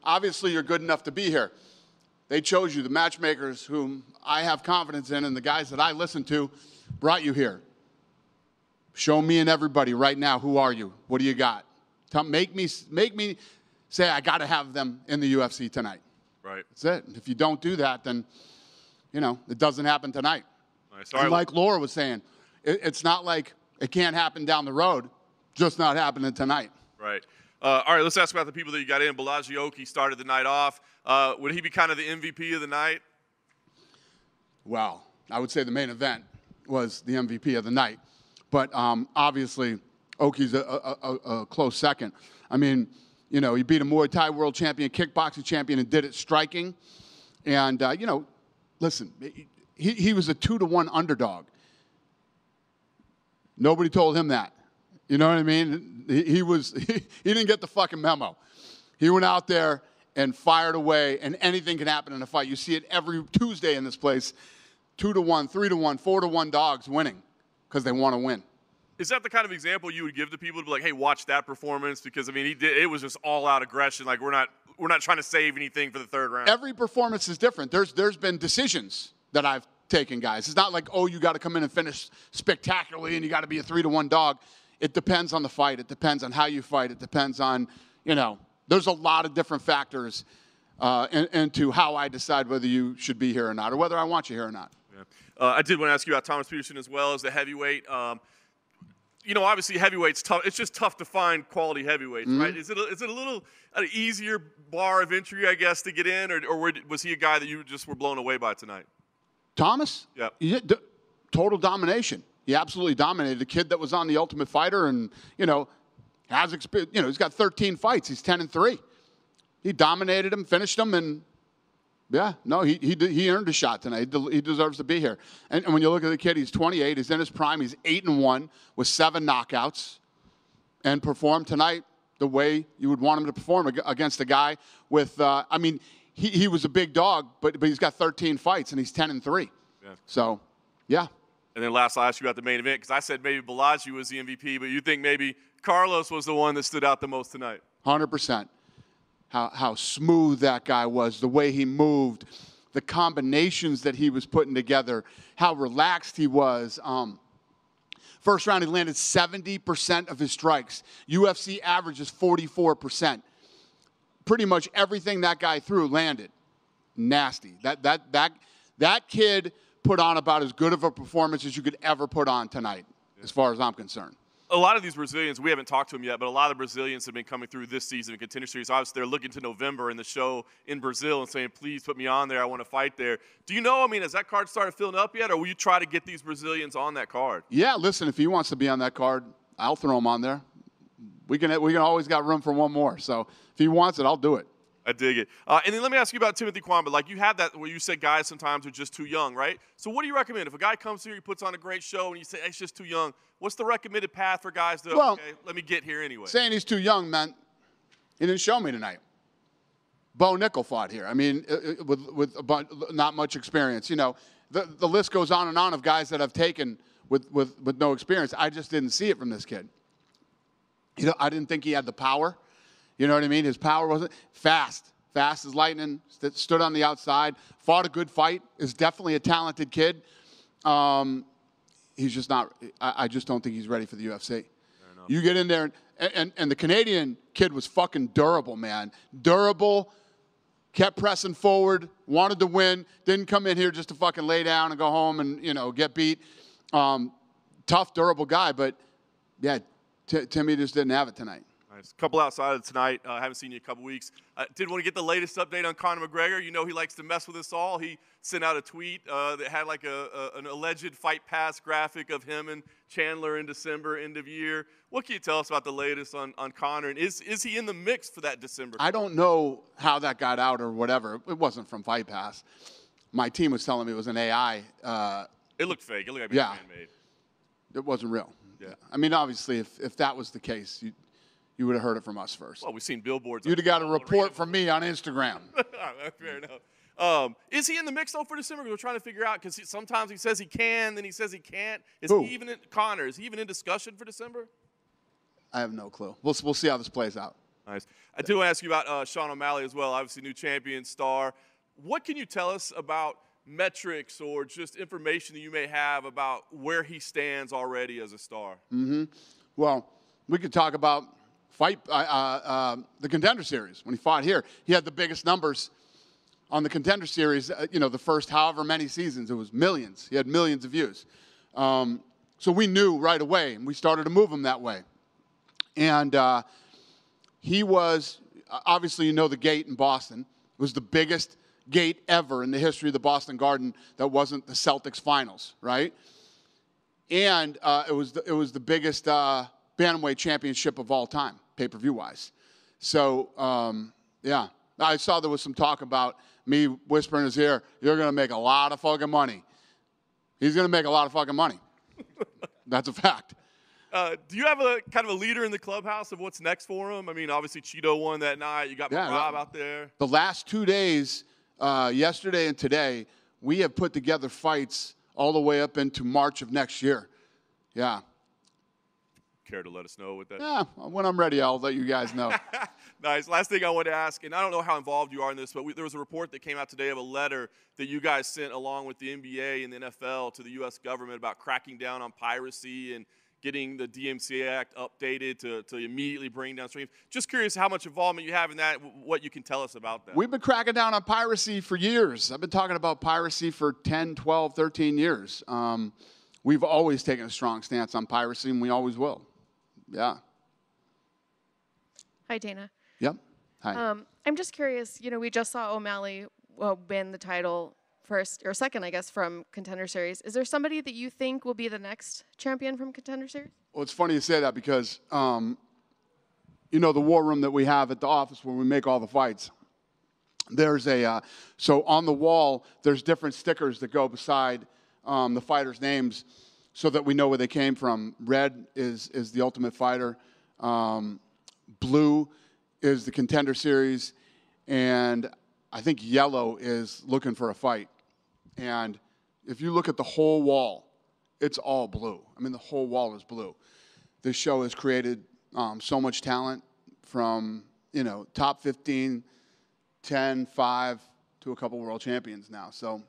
Obviously, you're good enough to be here. They chose you. The matchmakers whom I have confidence in and the guys that I listen to brought you here. Show me and everybody right now, who are you? What do you got? Make me say I got to have them in the UFC tonight. Right. That's it. If you don't do that, then, you know, it doesn't happen tonight. Nice. And like Laura was saying, it's not like it can't happen down the road, just not happening tonight. Right. All right, let's ask about the people that you got in. Balaji started the night off. Would he be kind of the MVP of the night? Well, I would say the main event was the MVP of the night. But obviously, Oki's a close second. I mean, you know, he beat a Muay Thai world champion, kickboxing champion, and did it striking. And, you know, listen, he was a 2-to-1 underdog. Nobody told him that. You know what I mean? He didn't get the fucking memo. He went out there and fired away, and anything can happen in a fight. You see it every Tuesday in this place. 2-to-1, 3-to-1, 4-to-1 dogs winning because they want to win. Is that the kind of example you would give to people to be like, hey, watch that performance? Because, I mean, it was just all-out aggression. Like, we're not trying to save anything for the third round. Every performance is different. There's been decisions that I've taken, guys. It's not like, oh, you got to come in and finish spectacularly and you got to be a 3-to-1 dog. It depends on the fight. It depends on how you fight. It depends on, you know, there's a lot of different factors into how I decide whether you should be here or not, or whether I want you here or not. Yeah. I did want to ask you about Thomas Peterson as well as the heavyweight. You know, obviously heavyweight's tough. It's just tough to find quality heavyweights, right? Is it a little easier bar of entry, I guess, to get in, or was he a guy that you just were blown away by tonight? Thomas? Yeah. Total domination. He absolutely dominated. A kid that was on The Ultimate Fighter, and you know, has experience. You know, he's got 13 fights. He's 10-3. He dominated him, finished him, and yeah, no, he earned a shot tonight. He deserves to be here. And when you look at the kid, he's 28. He's in his prime. He's 8-1 with 7 knockouts, and performed tonight the way you would want him to perform against a guy with. I mean, he was a big dog, but he's got 13 fights and he's 10-3. Yeah. So, yeah. And then last, I'll ask you about the main event because I said maybe Balaji was the MVP, but you think maybe Carlos was the one that stood out the most tonight. 100%. How smooth that guy was, the way he moved, the combinations that he was putting together, how relaxed he was. First round, he landed 70% of his strikes. UFC average is 44%. Pretty much everything that guy threw landed. Nasty. That kid put on about as good of a performance as you could ever put on tonight, as far as I'm concerned. A lot of these Brazilians, we haven't talked to them yet, but a lot of Brazilians have been coming through this season in Contender Series. Obviously, they're looking to November in the show in Brazil and saying, please put me on there. I want to fight there. Do you know, I mean, has that card started filling up yet, or will you try to get these Brazilians on that card? Yeah, listen, if he wants to be on that card, I'll throw him on there. We can always got room for one more. So if he wants it, I'll do it. I dig it. And then let me ask you about Timothy Kwamba. Like, you have that where you said guys sometimes are just too young, right? So what do you recommend? If a guy comes here, he puts on a great show, and you say, it's just too young, what's the recommended path for guys to, okay, let me get here anyway? Saying he's too young meant he didn't show me tonight. Bo Nickel fought here. I mean, with not much experience. You know, the list goes on and on of guys that I've taken with no experience. I just didn't see it from this kid. You know, I didn't think he had the power. You know what I mean? His power wasn't fast as lightning, stood on the outside, fought a good fight, is definitely a talented kid. He's just not, I just don't think he's ready for the UFC. You get in there, and the Canadian kid was fucking durable, man. Durable, kept pressing forward, wanted to win, didn't come in here just to fucking lay down and go home and, you know, get beat. Tough, durable guy, but, yeah, Timmy just didn't have it tonight. Nice. A couple outside of tonight. I haven't seen you in a couple weeks. Did want to get the latest update on Conor McGregor. You know he likes to mess with us all. He sent out a tweet that had like an alleged Fight Pass graphic of him and Chandler in December, end of year. What can you tell us about the latest on Conor? And is he in the mix for that December? I don't know how that got out or whatever. It wasn't from Fight Pass. My team was telling me it was an AI. It looked fake. It looked like it was man-made. It wasn't real. Yeah. I mean, obviously, if that was the case, you would have heard it from us first. Well, we've seen billboards. You'd have got a report from me on Instagram. Fair enough. Is he in the mix, though, for December? We're trying to figure out, because sometimes he says he can, then he says he can't. Is he even in Conor? Is he even in discussion for December? I have no clue. We'll see how this plays out. Nice. I did want to ask you about Sean O'Malley as well, obviously new champion, star. What can you tell us about metrics or just information that you may have about where he stands already as a star? Well, we could talk about the Contender Series. When he fought here, he had the biggest numbers on the Contender Series, the first however many seasons. It was millions. He had millions of views. So we knew right away, and we started to move him that way. And he was, obviously, the gate in Boston. It was the biggest gate ever in the history of the Boston Garden that wasn't the Celtics finals, right? And it was the biggest bantamweight championship of all time, pay-per-view wise. So, yeah, I saw there was some talk about me whispering in his ear, you're going to make a lot of fucking money. He's going to make a lot of fucking money. That's a fact. Do you have a kind of a leader in the clubhouse of what's next for him? I mean, obviously Cheeto won that night. You got Rob out there. The last 2 days, yesterday and today, we have put together fights all the way up into March of next year. Yeah. Care to let us know what that? Yeah, when I'm ready, I'll let you guys know. Nice. Last thing I wanted to ask, and I don't know how involved you are in this, but there was a report that came out today of a letter that you guys sent along with the NBA and the NFL to the U.S. government about cracking down on piracy and getting the DMCA Act updated to immediately bring down streams. Just curious how much involvement you have in that, what you can tell us about that. We've been cracking down on piracy for years. I've been talking about piracy for 10, 12, 13 years. We've always taken a strong stance on piracy, and we always will. Yeah. Hi, Dana. Yep. Hi. I'm just curious, we just saw O'Malley win the title first or second, I guess, from Contender Series. Is there somebody that you think will be the next champion from Contender Series? Well, it's funny you say that because, the war room that we have at the office where we make all the fights, there's so on the wall, there's different stickers that go beside the fighters' names so that we know where they came from. Red is the Ultimate Fighter. Blue is the Contender Series. And I think yellow is looking for a fight. And if you look at the whole wall, it's all blue. I mean, the whole wall is blue. This show has created so much talent from, top 15, 10, 5, to a couple world champions now. So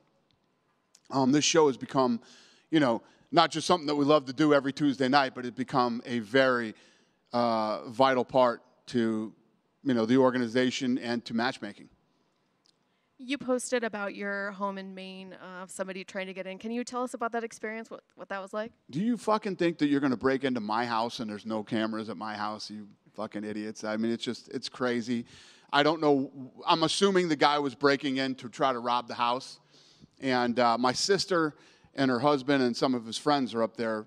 this show has become, not just something that we love to do every Tuesday night, but it's become a very vital part to, the organization and to matchmaking. You posted about your home in Maine, somebody trying to get in. Can you tell us about that experience, what that was like? Do you fucking think that you're going to break into my house and there's no cameras at my house, you fucking idiots? I mean, it's crazy. I don't know. I'm assuming the guy was breaking in to try to rob the house. And my sister and her husband and some of his friends are up there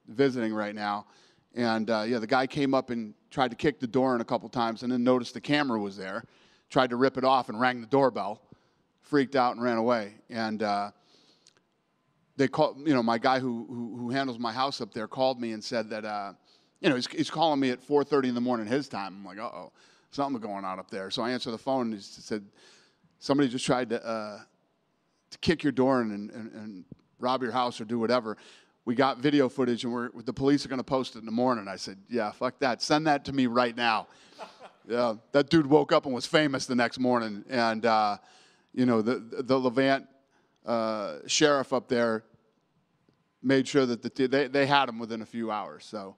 visiting right now. And, the guy came up and tried to kick the door in a couple times and then noticed the camera was there, tried to rip it off and rang the doorbell, freaked out and ran away. And they called, my guy who handles my house up there called me and said that, he's calling me at 4:30 in the morning his time. I'm like, uh-oh, something's going on up there. So I answered the phone and he said, somebody just tried to kick your door and rob your house or do whatever. We got video footage, and the police are going to post it in the morning. I said, yeah, fuck that. Send that to me right now. Yeah, that dude woke up and was famous the next morning. And, the Levant sheriff up there made sure that they had him within a few hours. So,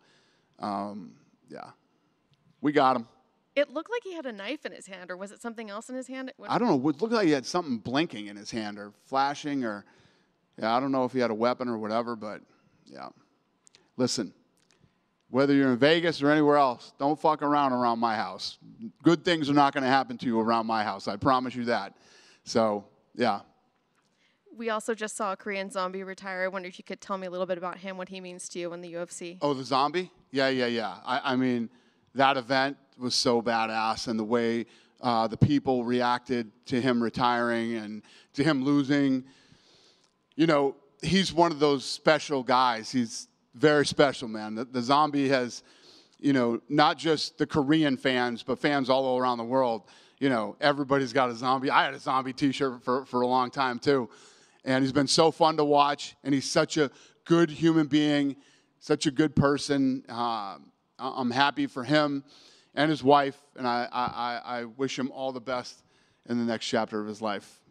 we got him. It looked like he had a knife in his hand, or was it something else in his hand? I don't know. It looked like he had something blinking in his hand or flashing or, I don't know if he had a weapon or whatever, but, yeah. Listen, whether you're in Vegas or anywhere else, don't fuck around my house. Good things are not going to happen to you around my house. I promise you that. So, yeah. We also just saw a Korean Zombie retire. I wonder if you could tell me a little bit about him, what he means to you in the UFC. Oh, the Zombie? Yeah. I mean, that event was so badass, and the way the people reacted to him retiring and to him losing. He's one of those special guys. He's very special, man. The Zombie has, not just the Korean fans, but fans all around the world. Everybody's got a Zombie. I had a Zombie T-shirt for a long time, too. And he's been so fun to watch, and he's such a good human being, such a good person. I'm happy for him and his wife, and I wish him all the best in the next chapter of his life.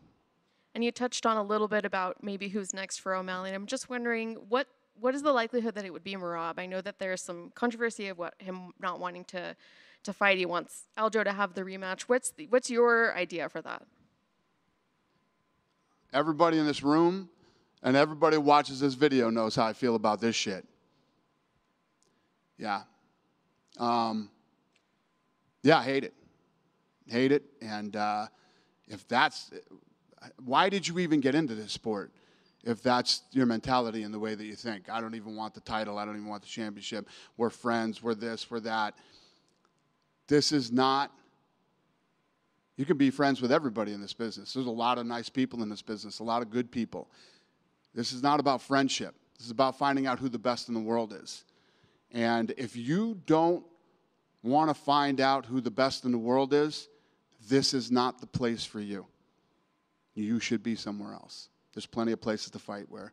And you touched on a little bit about maybe who's next for O'Malley. And I'm just wondering, what is the likelihood that it would be Merab? I know that there's some controversy of him not wanting to fight. He wants Aljo to have the rematch. What's your idea for that? Everybody in this room and everybody who watches this video knows how I feel about this shit. Yeah. Yeah, I hate it. Hate it. And if that's, why did you even get into this sport? If that's your mentality and the way that you think. I don't even want the title. I don't even want the championship. We're friends. We're this. We're that. This is not, you can be friends with everybody in this business. There's a lot of nice people in this business, a lot of good people. This is not about friendship. This is about finding out who the best in the world is. And if you don't want to find out who the best in the world is, this is not the place for you. You should be somewhere else. There's plenty of places to fight where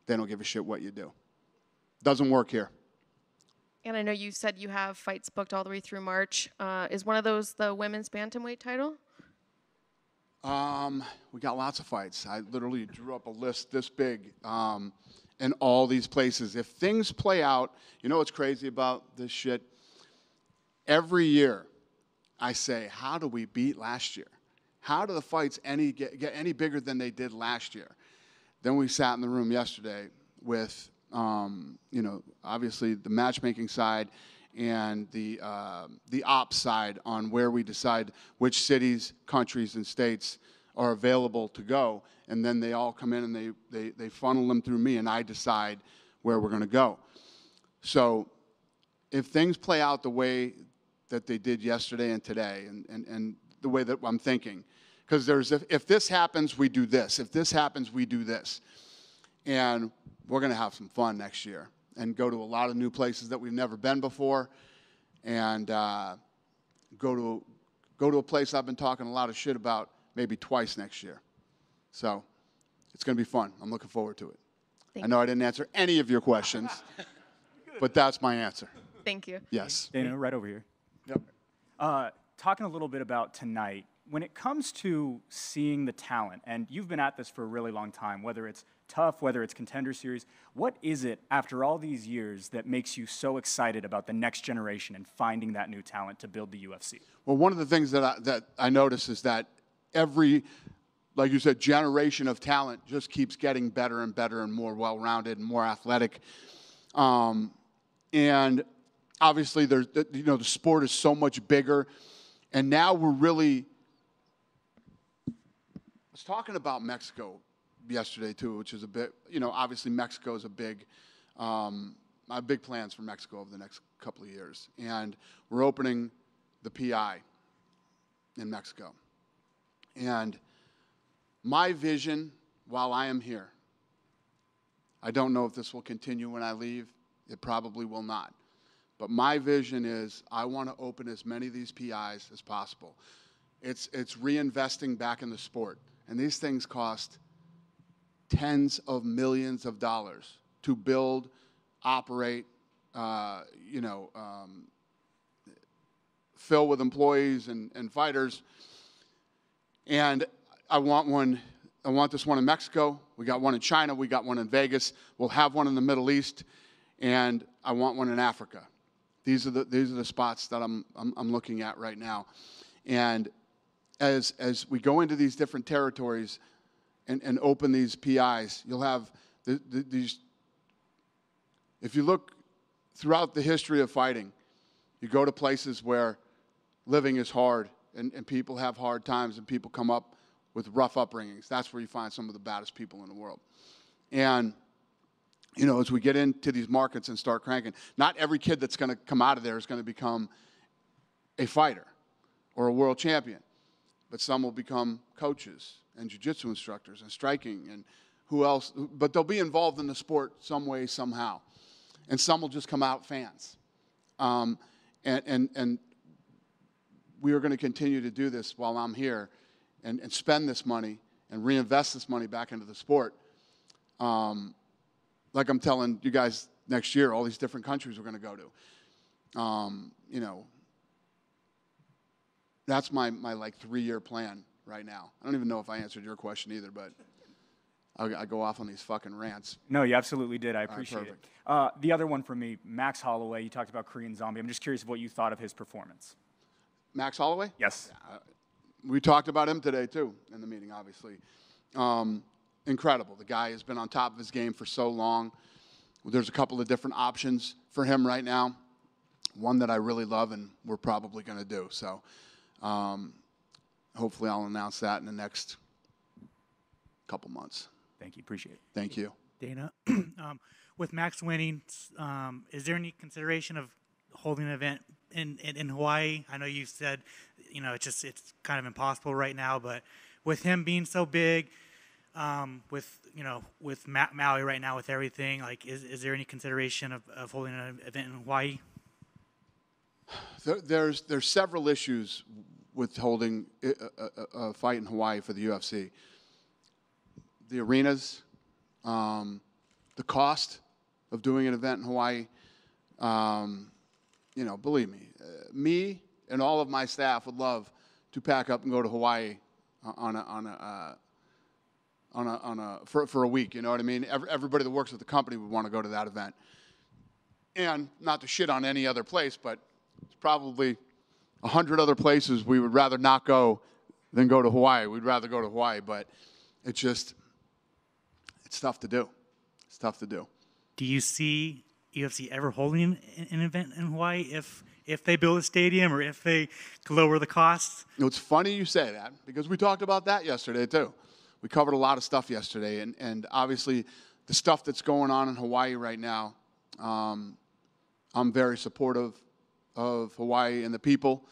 they don't give a shit what you do. Doesn't work here. And I know you said you have fights booked all the way through March. Is one of those the women's bantamweight title? We got lots of fights. I literally drew up a list this big in all these places. If things play out, you know what's crazy about this shit? Every year I say, how do we beat last year? How do the fights get any bigger than they did last year? Then we sat in the room yesterday with, obviously the matchmaking side and the ops side on where we decide which cities, countries, and states are available to go. And then they all come in and they funnel them through me, and I decide where we're going to go. So if things play out the way that they did yesterday and today and the way that I'm thinking, because if this happens, we do this. If this happens, we do this. And we're going to have some fun next year and go to a lot of new places that we've never been before, and go to a place I've been talking a lot of shit about maybe twice next year. So it's going to be fun. I'm looking forward to it. I know I didn't answer any of your questions, but that's my answer. Thank you. Yes. Dana, right over here. Yep. Talking a little bit about tonight, when it comes to seeing the talent, and you've been at this for a really long time, whether it's tough, whether it's Contender Series, what is it after all these years that makes you so excited about the next generation and finding that new talent to build the UFC? Well, one of the things that I notice is that every, like you said, generation of talent just keeps getting better and better and more well-rounded and more athletic. And obviously, the sport is so much bigger. And now we're really, I was talking about Mexico yesterday too, which is a bit, obviously Mexico is a big, I have big plans for Mexico over the next couple of years. And we're opening the PI in Mexico. And my vision while I am here, I don't know if this will continue when I leave. It probably will not. But my vision is I want to open as many of these PIs as possible. It's reinvesting back in the sport. And these things cost tens of millions of dollars to build, operate, fill with employees and fighters. And I want this one in Mexico. We got one in China. We got one in Vegas. We'll have one in the Middle East. And I want one in Africa. These are the spots that I'm looking at right now. And as we go into these different territories and open these PIs, you'll have these. If you look throughout the history of fighting, you go to places where living is hard and people have hard times and people come up with rough upbringings. That's where you find some of the baddest people in the world. And as we get into these markets and start cranking, not every kid that's going to come out of there is going to become a fighter or a world champion, but some will become coaches and jiu-jitsu instructors and striking and who else, but they'll be involved in the sport some way, somehow. And some will just come out fans. And we are going to continue to do this while I'm here and spend this money and reinvest this money back into the sport. Like I'm telling you guys next year, all these different countries we're going to go to. That's my like 3-year plan right now. I don't even know if I answered your question either, but I go off on these fucking rants. No, you absolutely did. I appreciate it. perfect. The other one for me, Max Holloway. You talked about Korean Zombie. I'm just curious of what you thought of his performance. Max Holloway? Yes. We talked about him today, too, in the meeting, obviously. Incredible. The guy has been on top of his game for so long. There's a couple of different options for him right now. One that I really love and we're probably going to do. So hopefully I'll announce that in the next couple months. Thank you. Appreciate it. Thank you. Dana, with Max winning, is there any consideration of holding an event in Hawaii? I know you said, it's kind of impossible right now, but with him being so big, with Maui right now, with everything, like, is there any consideration of holding an event in Hawaii? There's several issues with holding a fight in Hawaii for the UFC. The arenas, the cost of doing an event in Hawaii. Believe me, me and all of my staff would love to pack up and go to Hawaii for a week. You know what I mean? Everybody that works at the company would want to go to that event. And not to shit on any other place, but it's probably 100 other places we would rather not go than go to Hawaii. We'd rather go to Hawaii, but it's tough to do. It's tough to do. Do you see UFC ever holding an event in Hawaii if they build a stadium or if they lower the costs? It's funny you say that because we talked about that yesterday too. We covered a lot of stuff yesterday, and obviously the stuff that's going on in Hawaii right now, I'm very supportive of Hawaii and the people,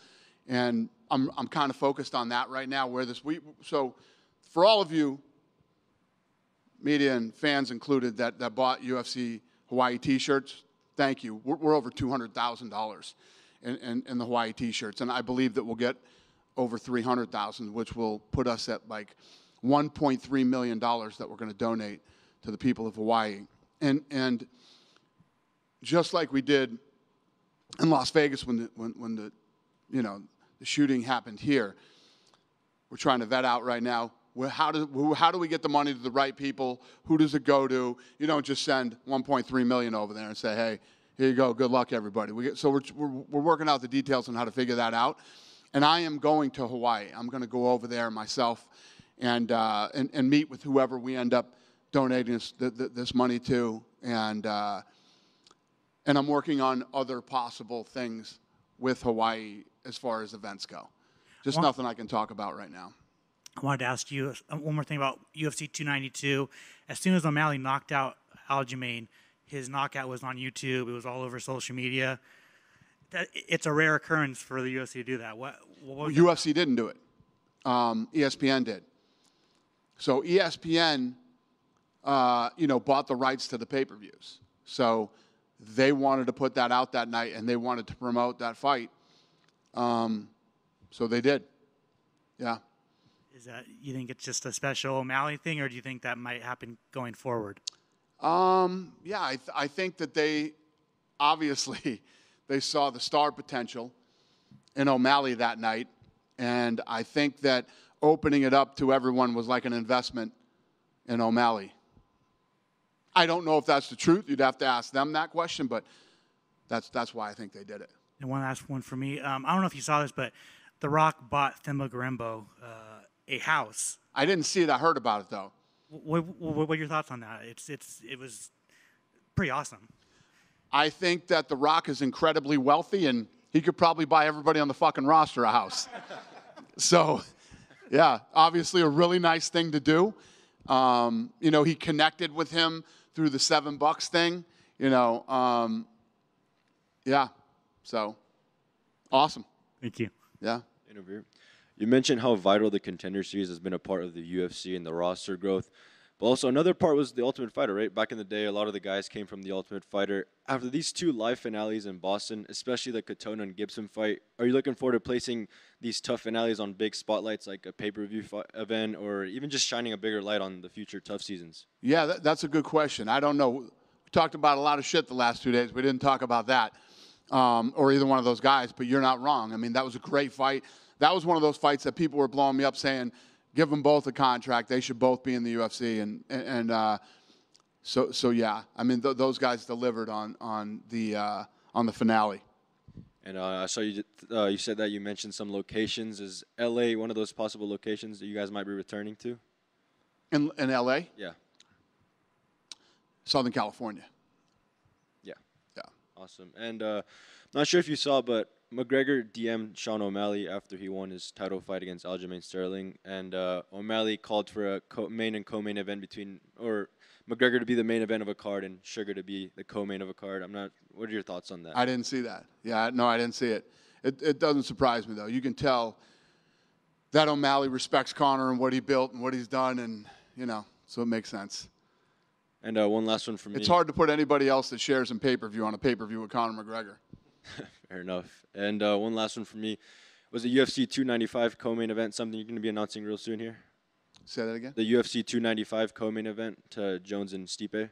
and I'm kind of focused on that right now. So for all of you, media and fans included, that bought UFC Hawaii T-shirts, thank you. We're over $200,000 in the Hawaii T-shirts, and I believe that we'll get over 300,000, which will put us at like $1.3 million that we're going to donate to the people of Hawaii. And just like we did in Las Vegas when the shooting happened here, we're trying to vet out right now. How do we get the money to the right people? Who does it go to? You don't just send 1.3 million over there and say, "Hey, here you go. Good luck, everybody." We're working out the details on how to figure that out. And I am going to Hawaii. I'm going to go over there myself and meet with whoever we end up donating this money to. And I'm working on other possible things with Hawaii as far as events go. Just nothing I can talk about right now. I wanted to ask you one more thing about UFC 292. As soon as O'Malley knocked out Aljamain, his knockout was on YouTube. It was all over social media. It's a rare occurrence for the UFC to do that. What was UFC didn't do it. ESPN did. So ESPN, bought the rights to the pay-per-views. So they wanted to put that out that night, and they wanted to promote that fight. So they did. Yeah. Is that, you think it's just a special O'Malley thing, or do you think that might happen going forward? Yeah, I think that they saw the star potential in O'Malley that night, and I think that opening it up to everyone was like an investment in O'Malley. I don't know if that's the truth. You'd have to ask them that question, but that's why I think they did it. And one last one for me. I don't know if you saw this, but The Rock bought Themba Garembo a house. I didn't see it. I heard about it, though. What are your thoughts on that? It was pretty awesome. I think that The Rock is incredibly wealthy, and he could probably buy everybody on the fucking roster a house. So, yeah, obviously a really nice thing to do. He connected with him through the $7 thing. Yeah. So, awesome. Thank you. Yeah. Interview. You mentioned how vital the Contender Series has been a part of the UFC and the roster growth. But also another part was the Ultimate Fighter, right? Back in the day, a lot of the guys came from the Ultimate Fighter. After these two live finales in Boston, especially the Katona and Gibson fight, are you looking forward to placing these tough finales on big spotlights like a pay-per-view event, or even just shining a bigger light on the future tough seasons? Yeah, that's a good question. I don't know. We talked about a lot of shit the last 2 days. We didn't talk about that or either one of those guys, but you're not wrong. I mean, that was a great fight. that was one of those fights that people were blowing me up saying, give them both a contract. They should both be in the UFC. So yeah, I mean, those guys delivered on the finale. And I saw you said that you mentioned some locations. Is LA one of those possible locations that you guys might be returning to? In LA? Yeah. Southern California. Yeah. Yeah. Awesome. And not sure if you saw, but McGregor DM'd Sean O'Malley after he won his title fight against Aljamain Sterling, and O'Malley called for a main and co-main event or McGregor to be the main event of a card and Sugar to be the co-main of a card. What are your thoughts on that? I didn't see that. Yeah, no, I didn't see it. It doesn't surprise me, though. You can tell that O'Malley respects Conor and what he built and what he's done, and, so it makes sense. And one last one from me. It's hard to put anybody else that shares in pay-per-view on a pay-per-view with Conor McGregor. Fair enough. And one last one from me. Was the UFC 295 co-main event something you're going to be announcing real soon here? Say that again? The UFC 295 co-main event to Jones and Stipe?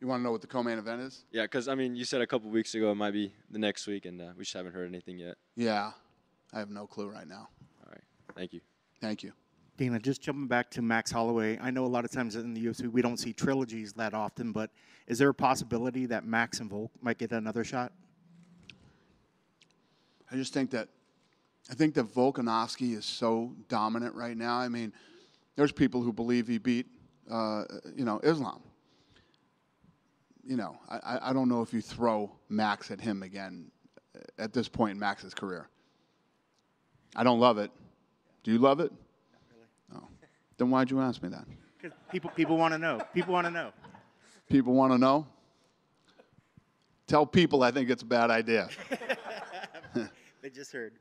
You want to know what the co-main event is? Yeah, because, you said a couple weeks ago it might be the next week, and we just haven't heard anything yet. Yeah. I have no clue right now. All right. Thank you. Thank you. Dana, just jumping back to Max Holloway, I know a lot of times in the UFC we don't see trilogies that often, but is there a possibility that Max and Volk might get another shot? I think that Volkanovski is so dominant right now. I mean, there's people who believe he beat, Islam. I don't know if you throw Max at him again at this point in Max's career. I don't love it. Do you love it? Not really. No. Then why'd you ask me that? Because people want to know. People want to know. People want to know? Tell people I think it's a bad idea. They just heard.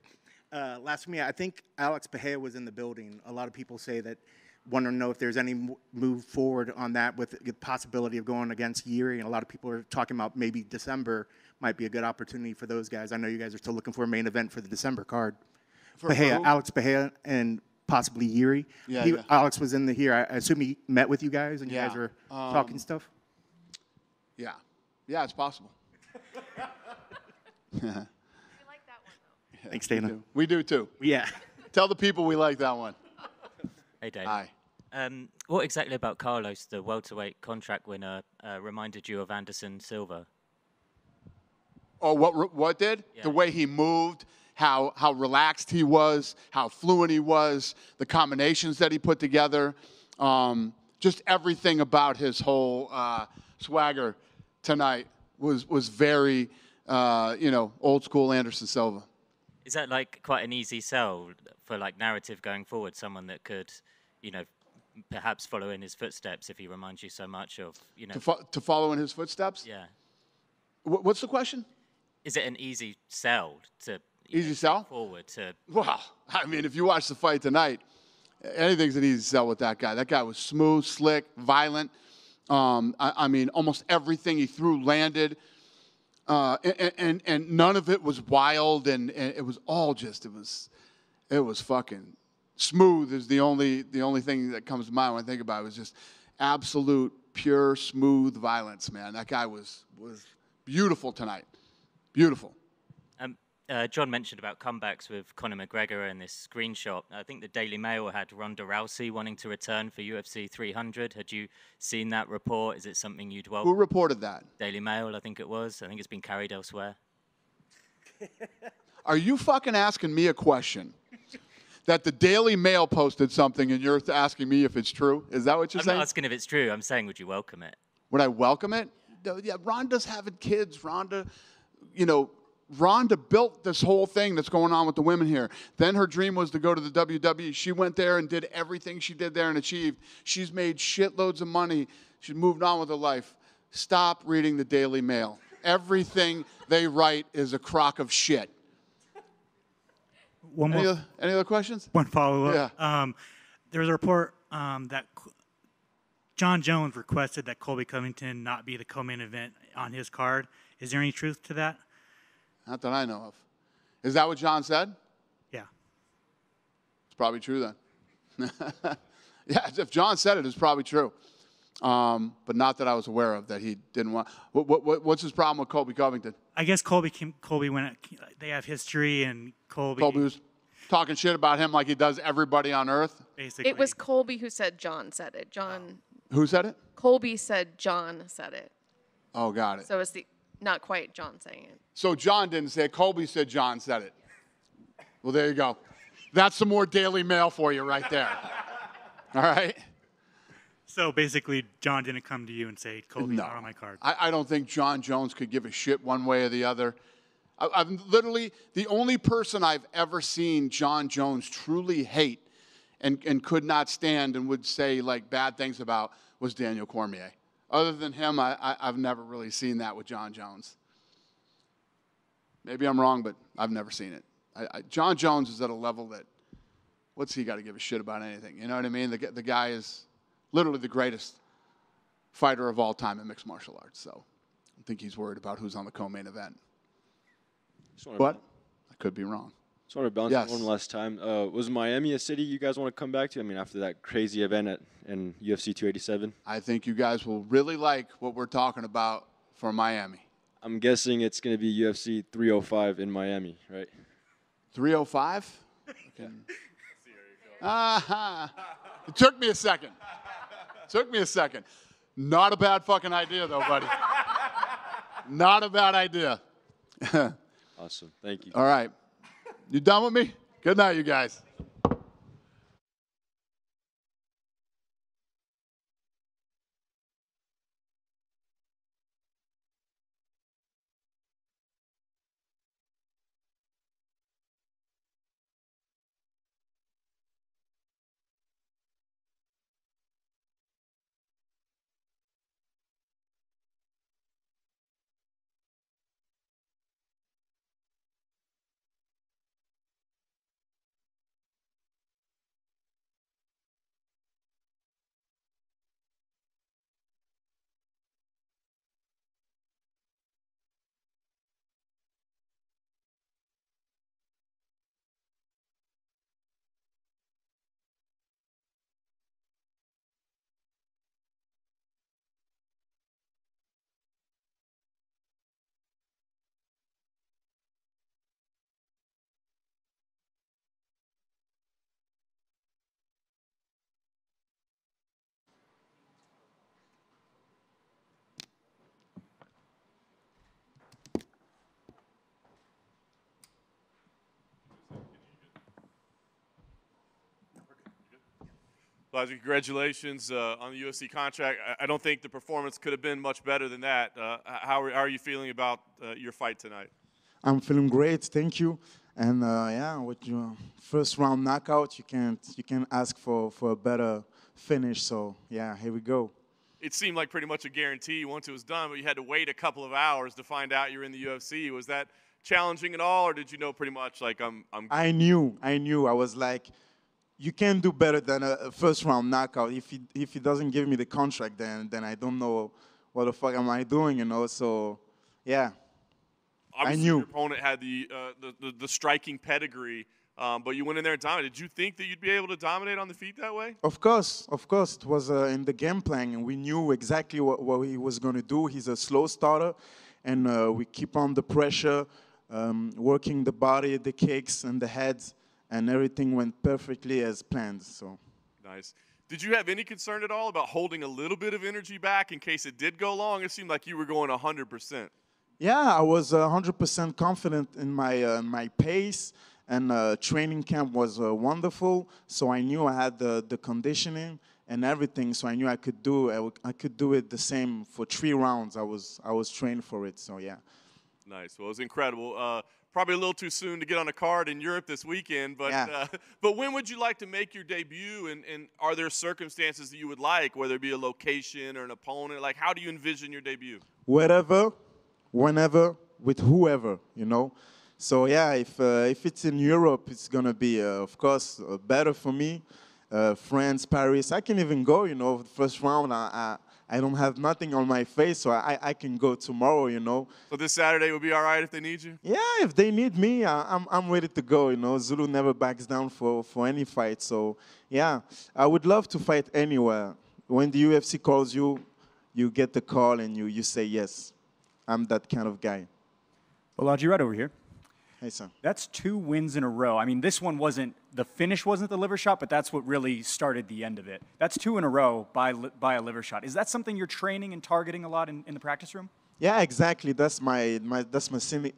Last for me, I think Alex Pereira was in the building. A lot of people say that, want to know if there's any move forward on that with the possibility of going against Yuri. And a lot of people are talking about maybe December might be a good opportunity for those guys. I know you guys are still looking for a main event for the December card. Pereira, Alex Pereira, and possibly Yuri. Yeah. Alex was in here. I assume he met with you guys and you guys were talking stuff? Yeah. Yeah, it's possible. Thanks, Dana. We do too. Yeah. Tell the people we like that one. Hey, Dana. Hi. What exactly about Carlos, the welterweight contract winner, reminded you of Anderson Silva? Oh, what did? Yeah. The way he moved, how relaxed he was, how fluent he was, the combinations that he put together, just everything about his whole swagger tonight was very, old school Anderson Silva. Is that like quite an easy sell for like narrative going forward? Someone that could, perhaps follow in his footsteps if he reminds you so much of, To follow in his footsteps? Yeah. What's the question? Is it an easy sell to Easy sell? forward to? Well, I mean, if you watch the fight tonight, anything's an easy sell with that guy. That guy was smooth, slick, violent. I mean, almost everything he threw landed. And none of it was wild, and it was all just it was fucking smooth. Is the only thing that comes to mind when I think about it. It was just absolute pure smooth violence, man. That guy was beautiful tonight, beautiful. John mentioned about comebacks with Conor McGregor and this screenshot. I think the Daily Mail had Ronda Rousey wanting to return for UFC 300. Had you seen that report? Is it something you'd welcome? Who reported that? Daily Mail, I think it was. I think it's been carried elsewhere. Are you fucking asking me a question that the Daily Mail posted something and you're asking me if it's true? Is that what you're saying? I'm not asking if it's true. I'm saying, would you welcome it? Would I welcome it? Yeah, Ronda's having kids. Ronda built this whole thing that's going on with the women here. Then her dream was to go to the WWE. She went there and did everything she did there and achieved. She's made shitloads of money. She's moved on with her life. Stop reading the Daily Mail. Everything they write is a crock of shit. Any other questions? One follow-up. Yeah. There was a report that John Jones requested that Colby Covington not be the co-main event on his card. Is there any truth to that? Not that I know of. Is that what John said? Yeah. It's probably true then. Yeah, if John said it, it's probably true. But not that I was aware of that he didn't want. What's his problem with Colby Covington? I guess Colby went. They have history, and Colby. Colby was talking shit about him like he does everybody on earth. Basically. It was Colby who said John said it. John. Who said it? Colby said John said it. Oh, got it. So it's not quite John saying it. So John didn't say it. Colby said John said it. Well, there you go. That's some more Daily Mail for you right there. All right? So basically, John didn't come to you and say, Colby's No. not on my card. I don't think John Jones could give a shit one way or the other. I've literally, the only person I've ever seen John Jones truly hate and could not stand and would say like bad things about was Daniel Cormier. Other than him, I've never really seen that with John Jones. Maybe I'm wrong, but I've never seen it. John Jones is at a level that, what's he got to give a shit about anything? You know what I mean? The guy is literally the greatest fighter of all time in mixed martial arts. So I think he's worried about who's on the co-main event. But I could be wrong. Just want to bounce Yes. one last time. Was Miami a city you guys want to come back to? I mean, after that crazy event in UFC 287? I think you guys will really like what we're talking about for Miami. I'm guessing it's going to be UFC 305 in Miami, right? 305? It took me a second. Not a bad fucking idea, though, buddy. Not a bad idea. Awesome. Thank you. All right. You done with me? Good night, you guys. Elijah, congratulations on the UFC contract. I don't think the performance could have been much better than that. How are you feeling about your fight tonight? I'm feeling great, thank you. And yeah, with your first round knockout, you can't ask for a better finish. So yeah, here we go. It seemed like pretty much a guarantee once it was done, but you had to wait a couple of hours to find out you're in the UFC. Was that challenging at all, or did you know pretty much like I'm? I knew. I was like, you can't do better than a first round knockout. If he doesn't give me the contract, then I don't know what the fuck am I doing, you know. So yeah. Obviously, I knew. your opponent had the striking pedigree, but you went in there and dominated. Did you think that you'd be able to dominate on the feet that way? Of course. It was in the game plan, and we knew exactly what he was going to do. He's a slow starter, and we keep on the pressure, working the body, the kicks, and the heads, and everything went perfectly as planned. So. Nice. Did you have any concern at all about holding a little bit of energy back in case it did go long? It seemed like you were going 100%. Yeah, I was 100% confident in my pace, and training camp was wonderful. So I knew I had the conditioning and everything. So I knew I could do it the same for 3 rounds. I was trained for it. So yeah. Nice. Well, it was incredible. Probably a little too soon to get on a card in Europe this weekend, but yeah. But when would you like to make your debut? And are there circumstances that you would like, whether it be a location or an opponent? Like, how do you envision your debut? Wherever. Whenever, with whoever, you know. So yeah, if it's in Europe, it's gonna be, of course, better for me. France, Paris, I can even go, you know. The first round, I don't have nothing on my face, so I can go tomorrow, you know. So this Saturday would be all right if they need you? Yeah, if they need me, I'm ready to go, you know. Zulu never backs down for any fight, so yeah. I would love to fight anywhere. When the UFC calls you, you get the call and you say yes. I'm that kind of guy. Balaji, right over here. Hey, son. That's 2 wins in a row. I mean, this one wasn't, the finish wasn't the liver shot, but that's what really started the end of it. That's 2 in a row by a liver shot. Is that something you're training and targeting a lot in the practice room? Yeah, exactly. That's my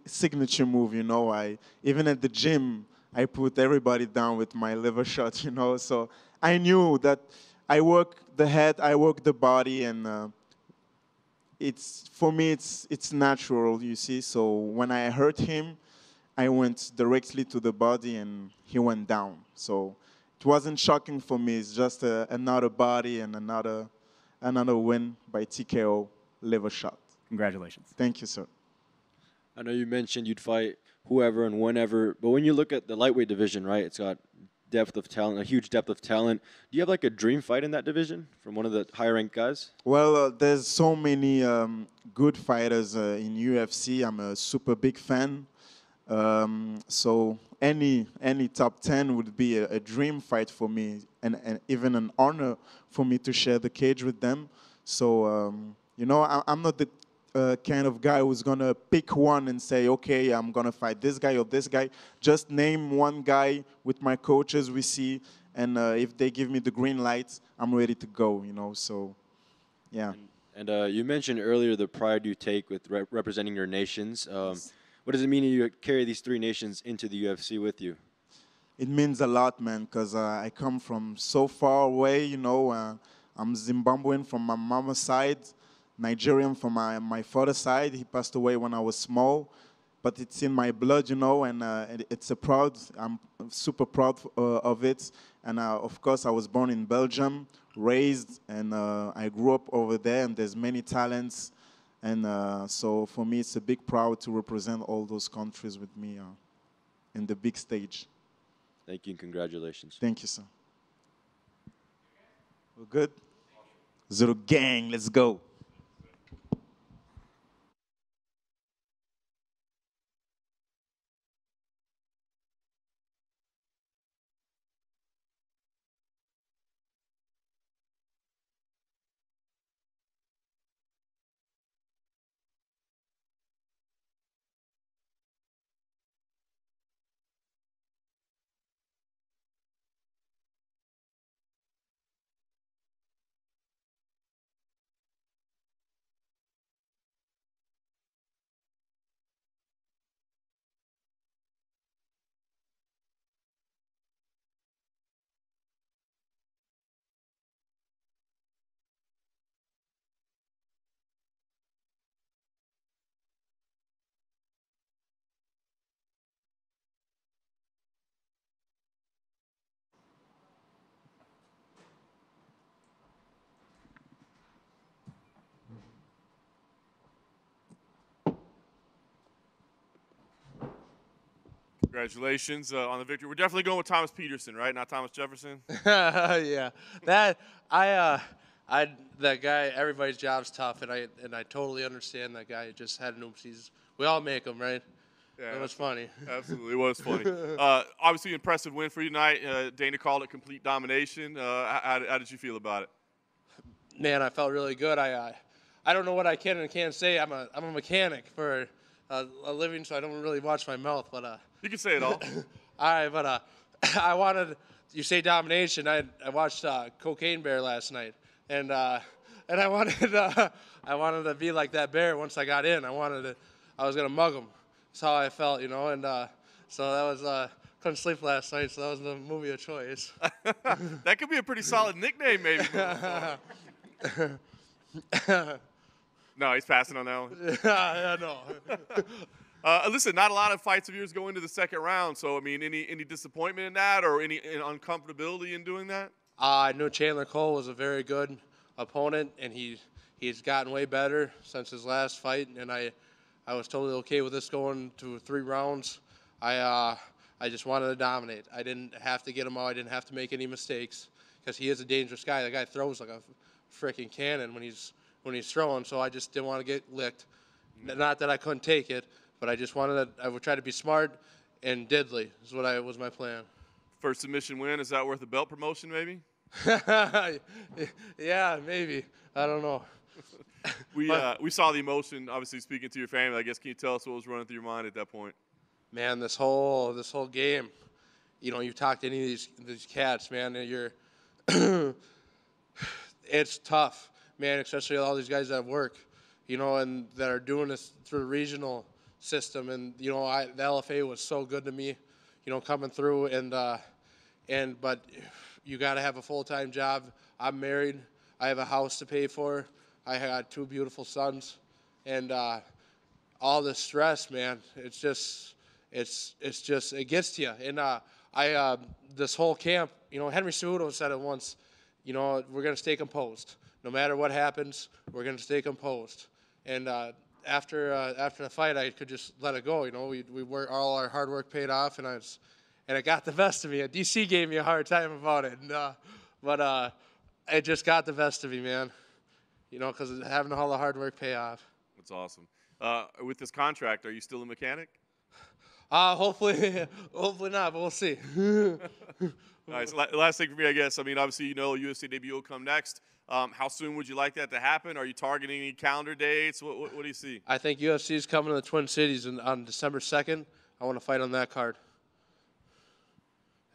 signature move. You know, even at the gym, I put everybody down with my liver shot. You know, so I knew that I work the head, I work the body, and for me it's natural. You see, so when I hurt him, I went directly to the body, and he went down. So it wasn't shocking for me. It's just another body and another win by TKO liver shot. Congratulations. Thank you, sir. I know you mentioned you'd fight whoever and whenever, but when you look at the lightweight division, right, it's got depth of talent, a huge depth of talent. Do you have like a dream fight in that division from one of the higher ranked guys? Well, there's so many good fighters in UFC. I'm a super big fan. So any top 10 would be a dream fight for me, and even an honor for me to share the cage with them. So, you know, I'm not the kind of guy who's going to pick one and say, okay, I'm going to fight this guy or this guy. Just name one guy with my coaches we see, and if they give me the green light, I'm ready to go, you know, so, yeah. And you mentioned earlier the pride you take with representing your nations. What does it mean you carry these 3 nations into the UFC with you? It means a lot, man, because I come from so far away, you know. I'm Zimbabwean from my mama's side, Nigerian from my father's side. He passed away when I was small, but it's in my blood, you know, and I'm super proud of it. And of course, I was born in Belgium, raised, and I grew up over there, and there's many talents. And so for me, it's a big proud to represent all those countries with me in the big stage. Thank you and congratulations. Thank you, sir. We're good? Zero gang, let's go. Congratulations on the victory. We're definitely going with Thomas Peterson, right? Not Thomas Jefferson. Yeah, that that guy. Everybody's job's tough, and I totally understand that guy. Just had an oopsies. We all make them, right? Yeah, it was funny. Absolutely, it was funny. Obviously, impressive win for you tonight. Dana called it complete domination. How did you feel about it? Man, I felt really good. I don't know what I can and can't say. I'm a mechanic for a living, so I don't really watch my mouth. But you can say it all. All right, but I wanted. You say domination. I watched Cocaine Bear last night, and I wanted to be like that bear once I got in. I was gonna mug him. That's how I felt, you know. And so that was couldn't sleep last night, so that was the movie of choice. That could be a pretty solid nickname, maybe. No, he's passing on that one. Yeah, no. Listen, not a lot of fights of yours go into the second round. So, I mean, any disappointment in that or any uncomfortability in doing that? I knew Chandler Cole was a very good opponent, and he's gotten way better since his last fight. And I was totally okay with this going to 3 rounds. I just wanted to dominate. I didn't have to get him out. I didn't have to make any mistakes because he is a dangerous guy. The guy throws like a freaking cannon when he's throwing. So I just didn't want to get licked. Not that I couldn't take it. But I just I would try to be smart and deadly is what was my plan. First submission win, is that worth a belt promotion maybe? Yeah, maybe. I don't know. We saw the emotion, obviously speaking to your family. I guess, can you tell us what was running through your mind at that point? man, this whole game, you know, you talk to any of these cats, man, and you're it's tough, man, especially all these guys that work, you know, and that are doing this through the regional system. And, you know, the LFA was so good to me, you know, coming through. But you got to have a full-time job. I'm married. I have a house to pay for. I had 2 beautiful sons. And all this stress, man, it gets to you. And this whole camp, you know, Henry Cejudo said it once, you know, we're going to stay composed. No matter what happens, we're going to stay composed. And after the fight, I could just let it go. You know, we worked, all our hard work paid off, and it got the best of me. And DC gave me a hard time about it, but it just got the best of me, man. You know, because having all the hard work pay off. That's awesome. With this contract, are you still a mechanic? Hopefully not, but we'll see. Nice. Last thing for me, I guess. I mean, obviously, you know, UFC debut will come next. How soon would you like that to happen? Are you targeting any calendar dates? What do you see? I think UFC is coming to the Twin Cities on December 2nd. I want to fight on that card.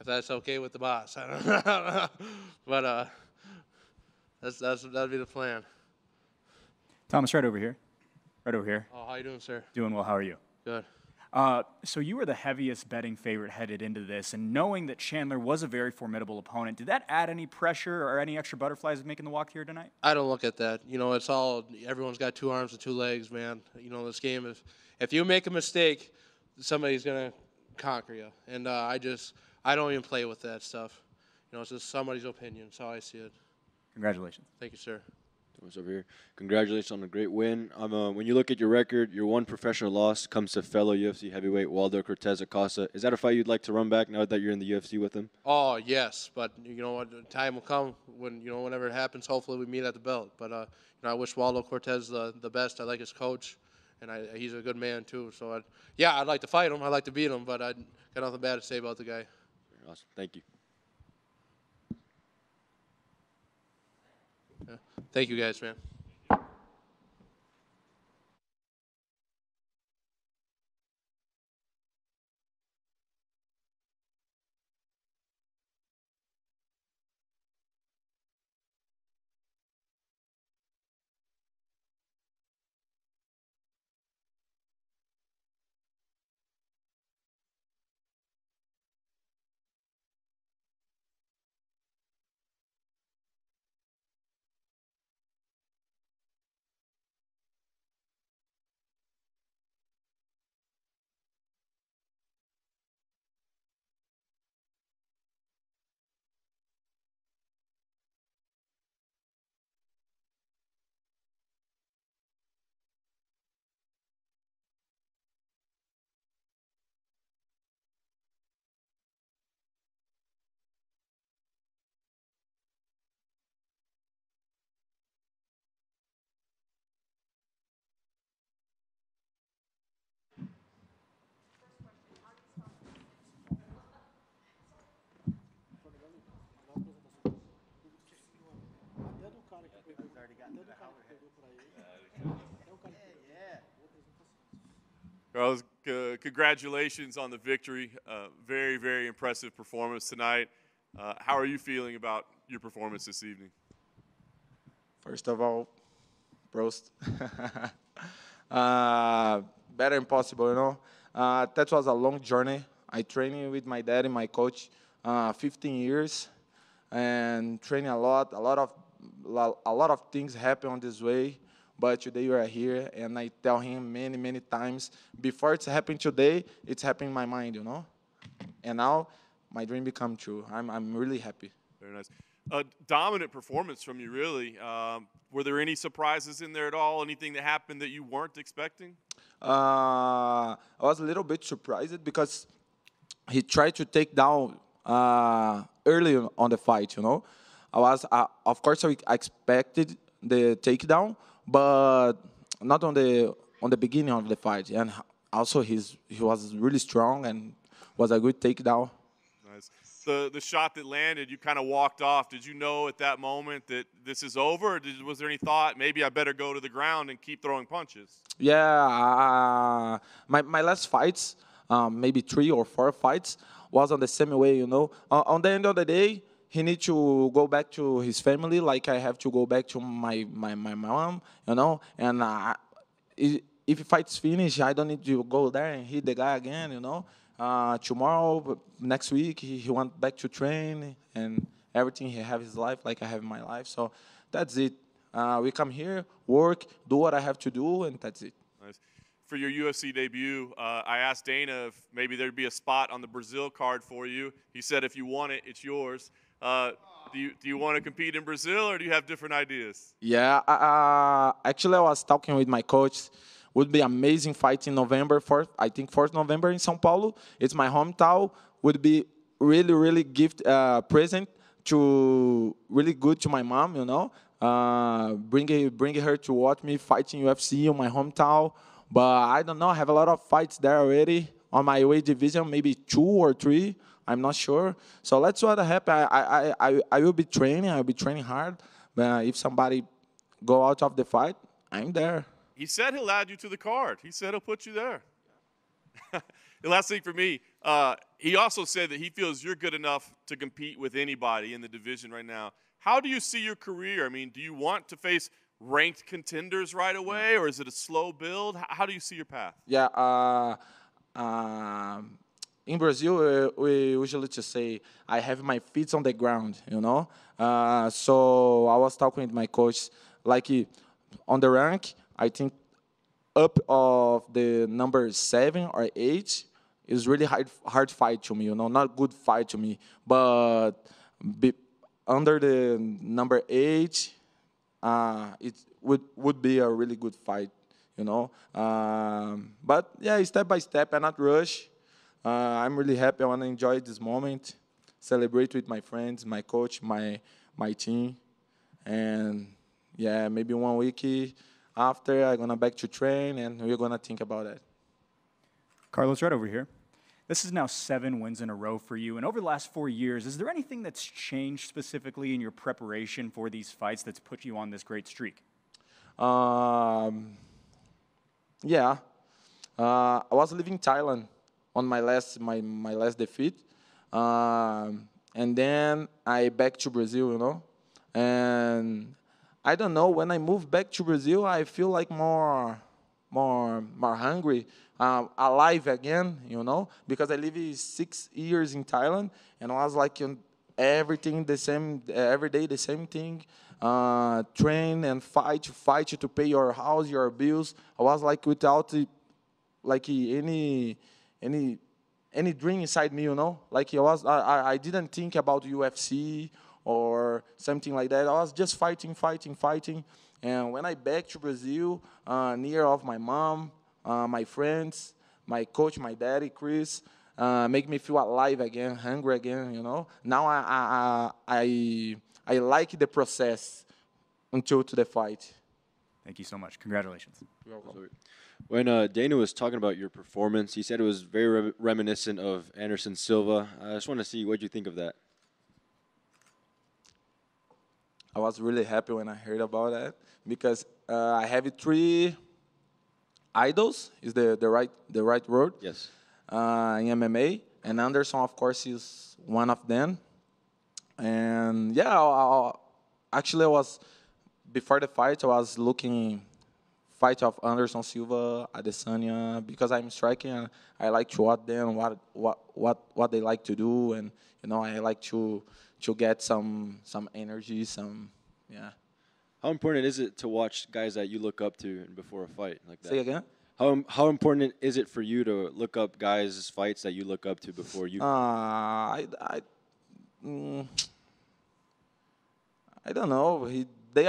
If that's okay with the boss, I don't know. But that'd be the plan. Thomas, right over here. Right over here. Oh, how you doing, sir? Doing well. How are you? Good. So you were the heaviest betting favorite headed into this, and knowing that Chandler was a very formidable opponent, did that add any pressure or any extra butterflies of making the walk here tonight? I don't look at that. You know, it's all, everyone's got 2 arms and 2 legs, man. You know, this game, if you make a mistake, somebody's going to conquer you. And I don't even play with that stuff. You know, it's just somebody's opinion. That's how I see it. Congratulations. Thank you, sir. Thomas over here. Congratulations on a great win. When you look at your record, your one professional loss comes to fellow UFC heavyweight Waldo Cortez Acosta. Is that a fight you'd like to run back now that you're in the UFC with him? Oh, yes, but you know what, time will come when, you know, whenever it happens, hopefully we meet at the belt. But you know, I wish Waldo Cortez the best. I like his coach, and he's a good man too. So I'd like to fight him. I'd like to beat him, but I got nothing bad to say about the guy. Awesome. Thank you. Yeah. Thank you, guys, man. Carlos, congratulations on the victory. Very, very impressive performance tonight. How are you feeling about your performance this evening? First of all, Prost. Better impossible, you know. That was a long journey. I trained with my dad and my coach 15 years, and training a lot of things happen on this way. But today we are here, and I tell him many, many times, before it's happening today, it's happening in my mind, you know. And now my dream become true. I'm really happy. Very nice. A dominant performance from you, really. Were there any surprises in there at all? Anything that happened that you weren't expecting? I was a little bit surprised because he tried to take down early on the fight, you know. Of course, I expected the takedown, but not on the beginning of the fight. And also, he was really strong and was a good takedown. Nice. The shot that landed, you kind of walked off. Did you know at that moment that this is over? Or was there any thought, maybe I better go to the ground and keep throwing punches? Yeah, my last fights, maybe 3 or 4 fights, was on the same way, you know. On the end of the day, he needs to go back to his family, like I have to go back to my mom, you know. And if the fight's finished, I don't need to go there and hit the guy again, you know. Tomorrow, next week, he went back to train and everything. He have his life like I have my life. So that's it. We come here, work, do what I have to do, and that's it. Nice. For your UFC debut, I asked Dana if maybe there'd be a spot on the Brazil card for you. He said if you want it, it's yours. Do you want to compete in Brazil, or do you have different ideas? Yeah, actually, I was talking with my coach. Would be amazing fight in November, I think 4th November in São Paulo. It's my hometown. Would be really gift present to really good to my mom, you know. Bring her to watch me fight in UFC in my hometown. But I don't know. I have a lot of fights there already on my weight division, maybe 2 or 3. I'm not sure. So let's see what happens. I will be training. I will be training hard. But if somebody go out of the fight, I'm there. He said he'll add you to the card. He said he'll put you there. The last thing for me, he also said that he feels you're good enough to compete with anybody in the division right now. How do you see your career? I mean, do you want to face ranked contenders right away, or is it a slow build? How do you see your path? Yeah, in Brazil, we usually just say, I have my feet on the ground, you know? So I was talking with my coach, like on the rank, I think up of the number 7 or 8 is really hard fight to me, you know, not good fight to me. But under the number 8, it would be a really good fight, you know. But yeah, step by step, and not rush. I'm really happy. I want to enjoy this moment, celebrate with my friends, my coach, my team, and yeah, maybe 1 week after I'm gonna back to train, and we're gonna think about it. Carlos, right over here. This is now 7 wins in a row for you. And over the last 4 years, is there anything that's changed specifically in your preparation for these fights that's put you on this great streak? Yeah. I was living in Thailand on my last defeat. And then I back to Brazil, you know. And I don't know, when I moved back to Brazil, I feel like more hungry, alive again, you know, because I live 6 years in Thailand, and I was like everything the same, every day the same thing, train and fight to pay your house, your bills. I was like without like any dream inside me, you know, like I didn't think about UFC or something like that. I was just fighting. And when I back to Brazil, near of my mom, my friends, my coach, my daddy, Chris, make me feel alive again, hungry again, you know. Now I like the process until to the fight. Thank you so much. Congratulations. You're welcome. When Dana was talking about your performance, he said it was very reminiscent of Anderson Silva. I just want to see what you think of that. I was really happy when I heard about that because I have 3 idols. Is the right word? Yes. In MMA, and Anderson, of course, is one of them. And yeah, actually, I was before the fight. I was looking fight of Anderson Silva, Adesanya, because I'm striking. And I like to watch them, what they like to do, and you know, I like to get some energy, yeah. How important is it to watch guys that you look up to before a fight like that? Say again? How important is it for you to look up guys' fights that you look up to before you? I don't know. They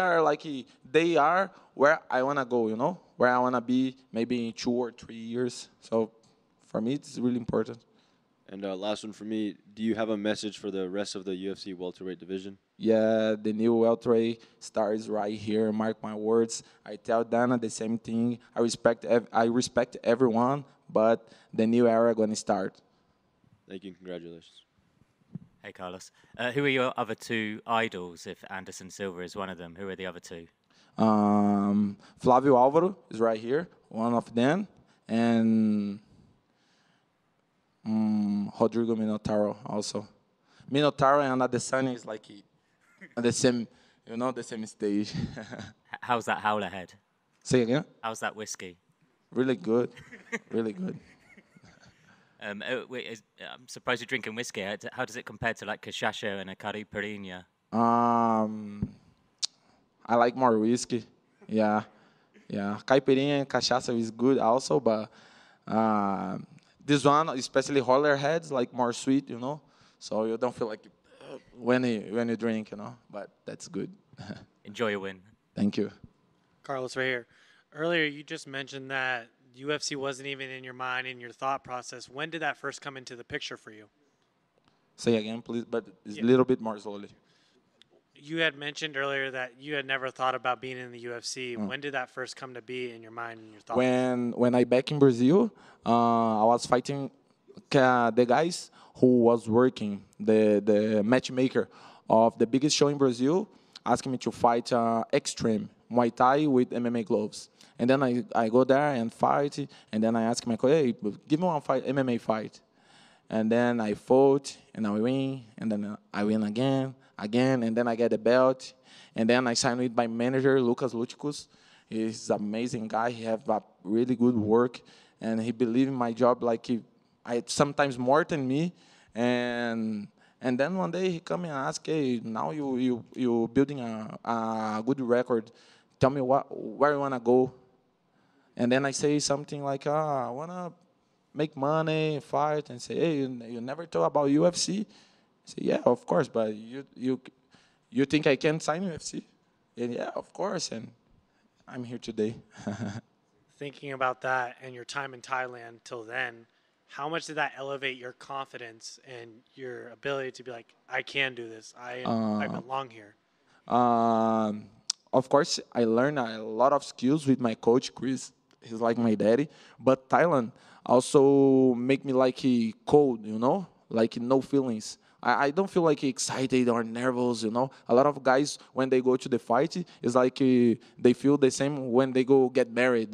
are where I wanna go, you know, where I wanna be maybe in 2 or 3 years. So for me, it's really important. And last one for me, do you have a message for the rest of the UFC welterweight division? Yeah, the new welterweight starts right here. Mark my words. I tell Dana the same thing. I respect everyone, but the new era gonna start. Thank you. Congratulations. Hey, Carlos. Who are your other 2 idols? If Anderson Silva is one of them, who are the other 2? Flavio Álvaro is right here, one of them, and Rodrigo Minotauro also. Minotauro and Adesanya is like the same, the same stage. How's that howler head? Say again? How's that whiskey? Really good, really good. I'm surprised you're drinking whiskey. How does it compare to like cachaça and a caipirinha? I like more whiskey. Yeah, yeah. Caipirinha and cachaça is good also, but this one, especially holler heads, like more sweet, So you don't feel like when you drink, But that's good. Enjoy your win. Thank you. Carlos, right here. Earlier, you just mentioned that UFC wasn't even in your mind, in your thought process. When did that first come into the picture for you? Say again, please, but it's a little bit more slowly. You had mentioned earlier that you had never thought about being in the UFC. When did that first come to be in your mind and your thoughts? When I back in Brazil, I was fighting the guys who was working, the matchmaker of the biggest show in Brazil, asking me to fight extreme Muay Thai with MMA gloves. And then I go there and fight, and then I ask my coach, hey, give me one MMA fight. And then I fought, and I win, and then I win again, and then I get the belt. And then I signed with my manager, Lucas Luticus. He's an amazing guy. He has a really good work, and he believes in my job like sometimes more than me. And then one day he come and ask, hey, now you building a good record. Tell me where you want to go. And then I say something like, I want to make money, fight, and say, hey, you never thought about UFC? I say, yeah, of course, but you think I can sign UFC? And yeah, of course, and I'm here today. Thinking about that and your time in Thailand till then, how much did that elevate your confidence and your ability to be like, I can do this, I belong here? Of course, I learned a lot of skills with my coach, Chris. He's like my daddy. But Thailand also make me like cold, like no feelings. I don't feel like excited or nervous, A lot of guys, when they go to the fight, it's like they feel the same when they go get married,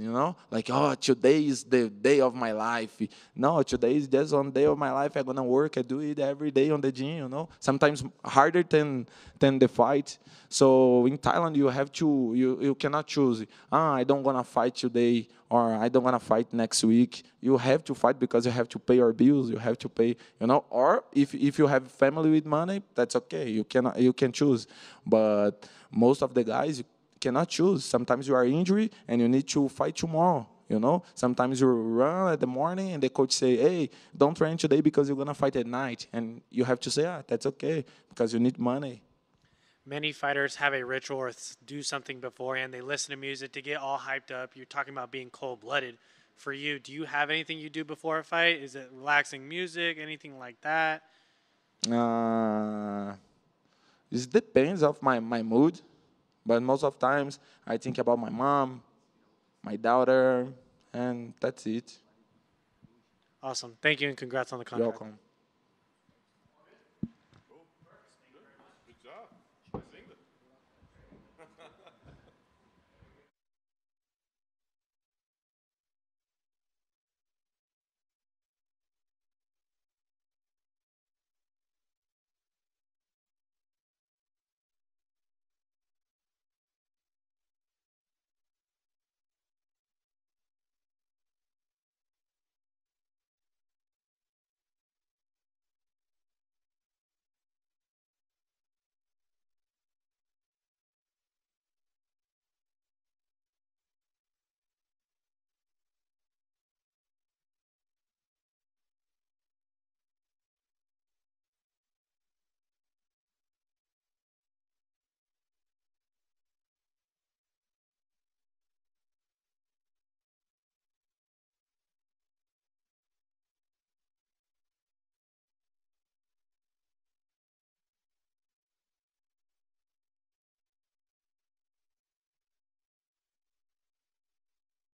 Like, oh, today is the day of my life. No, today is just one day of my life. I'm going to work. I do it every day on the gym, Sometimes harder than the fight. So in Thailand, you have to, you cannot choose, I don't want to fight today or I don't want to fight next week. You have to fight because you have to pay your bills. You have to pay, or if you have family with money, that's okay. You can choose. But most of the guys, you cannot choose. Sometimes you are injured and you need to fight tomorrow. Sometimes you run at the morning and the coach say, hey, don't train today because you're going to fight at night. And you have to say, that's okay because you need money. Many fighters have a ritual or do something beforehand. They listen to music to get all hyped up. You're talking about being cold-blooded. For you, do you have anything you do before a fight? Is it relaxing music, anything like that? It depends of my mood, but most of times I think about my mom, my daughter, and that's it. Awesome. Thank you, and congrats on the contract. You're welcome.